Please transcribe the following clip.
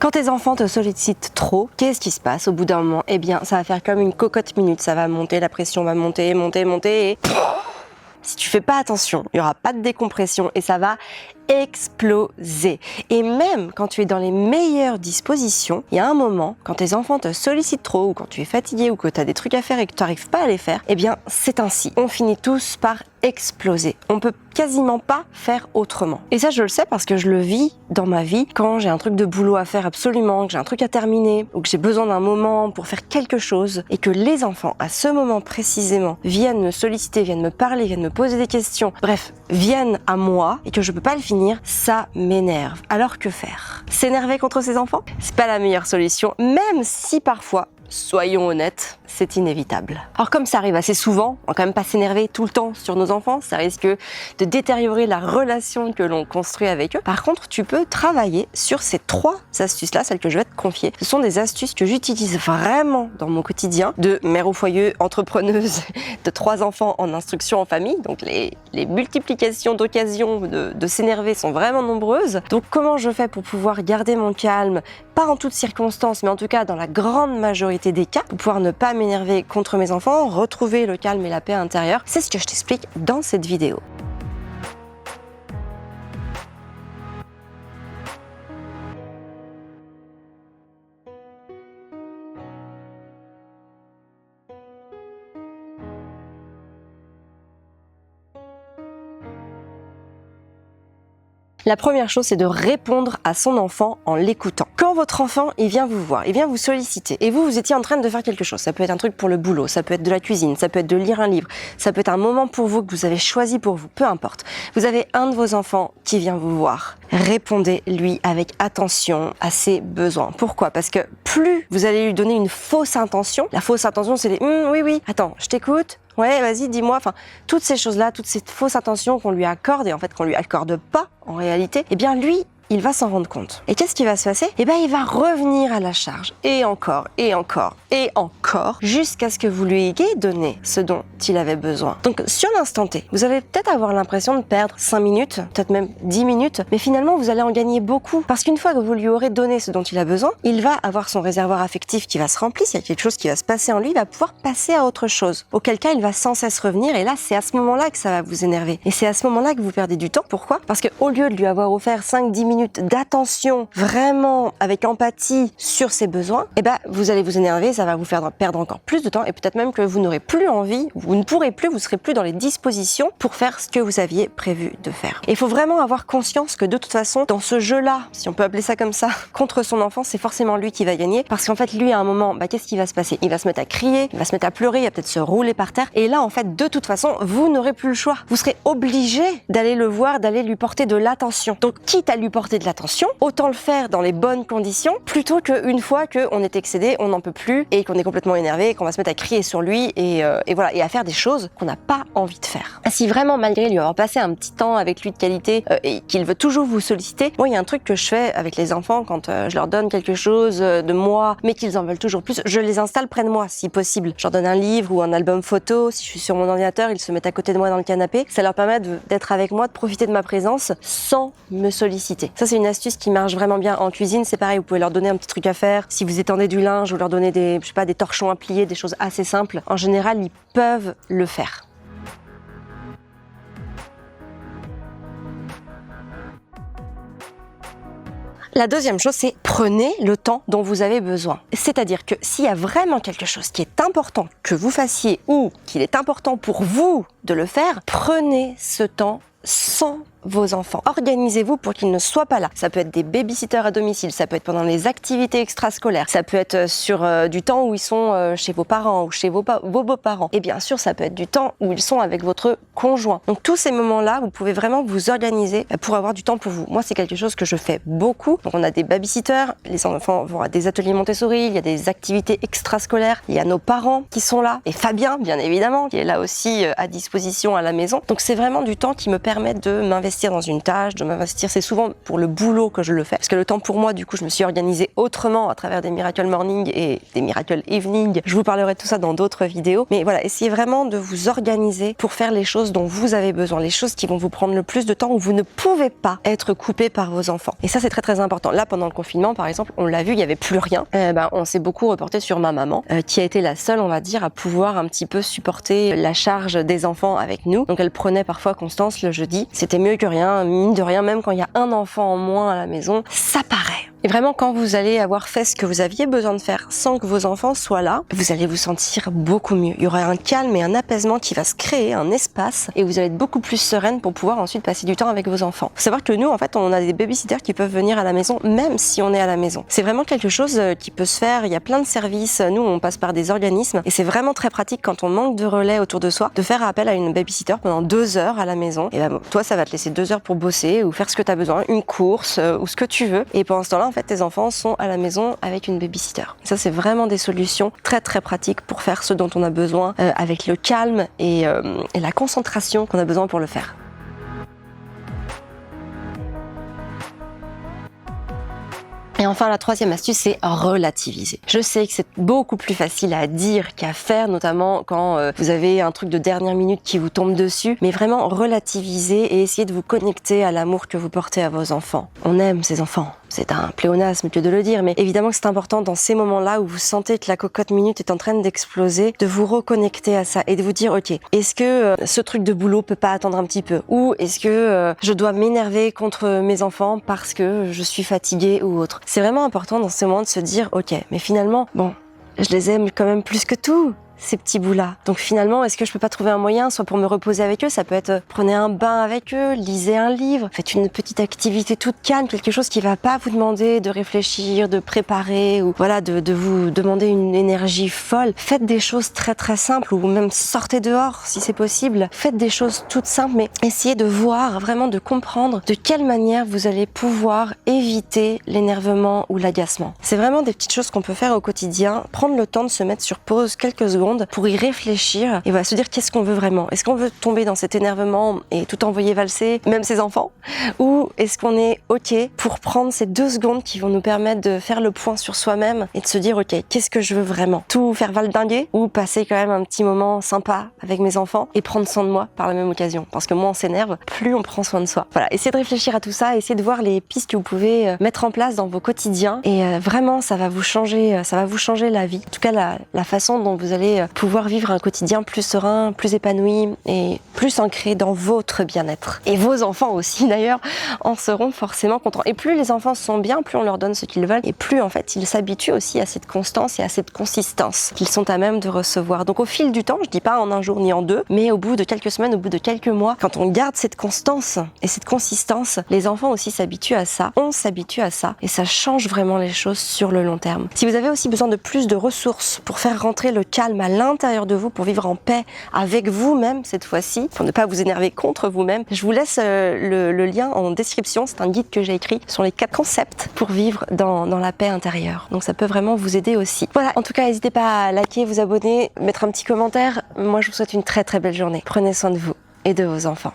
Quand tes enfants te sollicitent trop, qu'est-ce qui se passe au bout d'un moment? Eh bien, ça va faire comme une cocotte minute, ça va monter, la pression va monter, monter et... Si tu fais pas attention, il n'y aura pas de décompression et ça va exploser. Et même quand tu es dans les meilleures dispositions, il y a un moment, quand tes enfants te sollicitent trop ou quand tu es fatigué ou que tu as des trucs à faire et que tu n'arrives pas à les faire, eh bien c'est ainsi. On finit tous par exploser. On peut quasiment pas faire autrement. Et ça, je le sais parce que je le vis dans ma vie quand j'ai un truc de boulot à faire absolument, que j'ai un truc à terminer ou que j'ai besoin d'un moment pour faire quelque chose et que les enfants, à ce moment précisément, viennent me solliciter, viennent me parler, viennent me poser des questions, bref, viennent à moi et que je peux pas le finir, ça m'énerve. Alors que faire? S'énerver contre ses enfants? C'est pas la meilleure solution, même si parfois, soyons honnêtes, c'est inévitable. Alors comme ça arrive assez souvent, on va quand même pas s'énerver tout le temps sur nos enfants, ça risque de détériorer la relation que l'on construit avec eux. Par contre, tu peux travailler sur ces 3 astuces-là, celles que je vais te confier. Ce sont des astuces que j'utilise vraiment dans mon quotidien, de mère au foyer, entrepreneuse, de 3 enfants en instruction en famille. Donc les multiplications d'occasions de s'énerver sont vraiment nombreuses. Donc comment je fais pour pouvoir garder mon calme, pas en toutes circonstances, mais en tout cas dans la grande majorité des cas, pour pouvoir ne pas m'énerver contre mes enfants, retrouver le calme et la paix intérieure, c'est ce que je t'explique dans cette vidéo. La première chose, c'est de répondre à son enfant en l'écoutant. Quand votre enfant, il vient vous voir, il vient vous solliciter, et vous étiez en train de faire quelque chose, ça peut être un truc pour le boulot, ça peut être de la cuisine, ça peut être de lire un livre, ça peut être un moment pour vous que vous avez choisi pour vous, peu importe. Vous avez un de vos enfants qui vient vous voir. Répondez-lui avec attention à ses besoins. Pourquoi? Parce que plus vous allez lui donner une fausse intention, la fausse intention, c'est les oui, attends, je t'écoute. Ouais, vas-y, dis-moi. Enfin, toutes ces choses-là, toutes ces fausses intentions qu'on lui accorde et en fait qu'on lui accorde pas en réalité, eh bien lui, il va s'en rendre compte. Et qu'est-ce qui va se passer? Eh bien, il va revenir à la charge. Et encore, et encore, et encore, jusqu'à ce que vous lui ayez donné ce dont il avait besoin. Donc, sur l'instant T, vous allez peut-être avoir l'impression de perdre 5 minutes, peut-être même 10 minutes, mais finalement, vous allez en gagner beaucoup. Parce qu'une fois que vous lui aurez donné ce dont il a besoin, il va avoir son réservoir affectif qui va se remplir, s'il y a quelque chose qui va se passer en lui, il va pouvoir passer à autre chose. Auquel cas, il va sans cesse revenir, et là, c'est à ce moment-là que ça va vous énerver. Et c'est à ce moment-là que vous perdez du temps. Pourquoi? Parce qu'au lieu de lui avoir offert 5-10 minutes d'attention vraiment avec empathie sur ses besoins, eh ben vous allez vous énerver, ça va vous faire perdre encore plus de temps et peut-être même que vous n'aurez plus envie, vous ne pourrez plus, vous serez plus dans les dispositions pour faire ce que vous aviez prévu de faire. Et il faut vraiment avoir conscience que de toute façon, dans ce jeu-là, si on peut appeler ça comme ça, contre son enfant, c'est forcément lui qui va gagner parce qu'en fait lui à un moment, qu'est-ce qui va se passer? Il va se mettre à crier, il va se mettre à pleurer, il va peut-être se rouler par terre et là en fait de toute façon, vous n'aurez plus le choix. Vous serez obligé d'aller le voir, d'aller lui porter de l'attention. Donc quitte à lui porter de l'attention, autant le faire dans les bonnes conditions plutôt qu'une fois qu'on est excédé, on n'en peut plus et qu'on est complètement énervé et qu'on va se mettre à crier sur lui et voilà, et à faire des choses qu'on n'a pas envie de faire. Si vraiment malgré lui avoir passé un petit temps avec lui de qualité et qu'il veut toujours vous solliciter, moi il y a un truc que je fais avec les enfants quand je leur donne quelque chose de moi mais qu'ils en veulent toujours plus, je les installe près de moi si possible. Je leur donne un livre ou un album photo, si je suis sur mon ordinateur, ils se mettent à côté de moi dans le canapé, ça leur permet d'être avec moi, de profiter de ma présence sans me solliciter. Ça c'est une astuce qui marche vraiment bien en cuisine, c'est pareil, vous pouvez leur donner un petit truc à faire. Si vous étendez du linge, vous leur donnez des torchons à plier, des choses assez simples. En général, ils peuvent le faire. La deuxième chose, c'est prenez le temps dont vous avez besoin. C'est-à-dire que s'il y a vraiment quelque chose qui est important que vous fassiez ou qu'il est important pour vous de le faire, prenez ce temps sans vos enfants. Organisez-vous pour qu'ils ne soient pas là. Ça peut être des babysitters à domicile, ça peut être pendant les activités extrascolaires, ça peut être sur du temps où ils sont chez vos parents ou chez vos beaux-parents. Et bien sûr, ça peut être du temps où ils sont avec votre conjoint. Donc tous ces moments-là, vous pouvez vraiment vous organiser pour avoir du temps pour vous. Moi, c'est quelque chose que je fais beaucoup. Donc on a des babysitters, les enfants vont à des ateliers Montessori, il y a des activités extrascolaires, il y a nos parents qui sont là, et Fabien, bien évidemment, qui est là aussi à disposition à la maison. Donc c'est vraiment du temps qui me permet de m'investir m'investir dans une tâche, de m'investir. C'est souvent pour le boulot que je le fais. Parce que le temps pour moi, du coup, je me suis organisée autrement à travers des Miracle Morning et des Miracle Evening. Je vous parlerai de tout ça dans d'autres vidéos. Mais voilà, essayez vraiment de vous organiser pour faire les choses dont vous avez besoin, les choses qui vont vous prendre le plus de temps où vous ne pouvez pas être coupé par vos enfants. Et ça, c'est très très important. Là, pendant le confinement, par exemple, on l'a vu, il n'y avait plus rien. On s'est beaucoup reporté sur ma maman, qui a été la seule, on va dire, à pouvoir un petit peu supporter la charge des enfants avec nous. Donc elle prenait parfois Constance le jeudi. C'était mieux que rien, mine de rien, même quand il y a un enfant en moins à la maison, ça paraît. Et vraiment, quand vous allez avoir fait ce que vous aviez besoin de faire sans que vos enfants soient là, vous allez vous sentir beaucoup mieux. Il y aura un calme et un apaisement qui va se créer, un espace, et vous allez être beaucoup plus sereine pour pouvoir ensuite passer du temps avec vos enfants. Faut savoir que nous, en fait, on a des babysitters qui peuvent venir à la maison, même si on est à la maison. C'est vraiment quelque chose qui peut se faire. Il y a plein de services. Nous, on passe par des organismes, et c'est vraiment très pratique quand on manque de relais autour de soi, de faire appel à une babysitter pendant 2 heures à la maison. Et toi, ça va te laisser 2 heures pour bosser ou faire ce que tu as besoin, une course ou ce que tu veux. Et pendant ce temps-là, en fait, tes enfants sont à la maison avec une babysitter. Ça, c'est vraiment des solutions très très pratiques pour faire ce dont on a besoin avec le calme et la concentration qu'on a besoin pour le faire. Et enfin, la troisième astuce, c'est relativiser. Je sais que c'est beaucoup plus facile à dire qu'à faire, notamment quand vous avez un truc de dernière minute qui vous tombe dessus, mais vraiment relativiser et essayer de vous connecter à l'amour que vous portez à vos enfants. On aime ces enfants. C'est un pléonasme que de le dire, mais évidemment que c'est important dans ces moments-là où vous sentez que la cocotte minute est en train d'exploser, de vous reconnecter à ça et de vous dire, ok, est-ce que ce truc de boulot peut pas attendre un petit peu? Ou est-ce que je dois m'énerver contre mes enfants parce que je suis fatiguée ou autre? C'est vraiment important dans ces moments de se dire, ok, mais finalement, bon, je les aime quand même plus que tout, ces petits bouts-là. Donc finalement, est-ce que je peux pas trouver un moyen, soit pour me reposer avec eux, ça peut être prenez un bain avec eux, lisez un livre, faites une petite activité toute calme, quelque chose qui va pas vous demander de réfléchir, de préparer ou voilà, de vous demander une énergie folle. Faites des choses très très simples ou même sortez dehors si c'est possible. Faites des choses toutes simples, mais essayez de voir, vraiment de comprendre de quelle manière vous allez pouvoir éviter l'énervement ou l'agacement. C'est vraiment des petites choses qu'on peut faire au quotidien, prendre le temps de se mettre sur pause quelques secondes pour y réfléchir et voilà, se dire qu'est-ce qu'on veut vraiment. Est-ce qu'on veut tomber dans cet énervement et tout envoyer valser, même ses enfants, ou est-ce qu'on est ok pour prendre ces 2 secondes qui vont nous permettre de faire le point sur soi-même et de se dire ok, qu'est-ce que je veux vraiment? Tout faire valdinguer ou passer quand même un petit moment sympa avec mes enfants et prendre soin de moi par la même occasion, parce que moins on s'énerve, plus on prend soin de soi. Voilà, essayez de réfléchir à tout ça, essayez de voir les pistes que vous pouvez mettre en place dans vos quotidiens et vraiment ça va vous changer la vie. En tout cas la façon dont vous allez pouvoir vivre un quotidien plus serein, plus épanoui et plus ancré dans votre bien-être. Et vos enfants aussi d'ailleurs en seront forcément contents. Et plus les enfants sont bien, plus on leur donne ce qu'ils veulent et plus en fait ils s'habituent aussi à cette constance et à cette consistance qu'ils sont à même de recevoir. Donc au fil du temps, je dis pas en un jour ni en 2, mais au bout de quelques semaines, au bout de quelques mois, quand on garde cette constance et cette consistance, les enfants aussi s'habituent à ça, on s'habitue à ça et ça change vraiment les choses sur le long terme. Si vous avez aussi besoin de plus de ressources pour faire rentrer le calme à l'intérieur de vous, pour vivre en paix avec vous-même cette fois-ci, pour ne pas vous énerver contre vous-même, je vous laisse le lien en description. C'est un guide que j'ai écrit sur les 4 concepts pour vivre dans la paix intérieure. Donc ça peut vraiment vous aider aussi. Voilà, en tout cas, n'hésitez pas à liker, vous abonner, mettre un petit commentaire. Moi, je vous souhaite une très très belle journée. Prenez soin de vous et de vos enfants.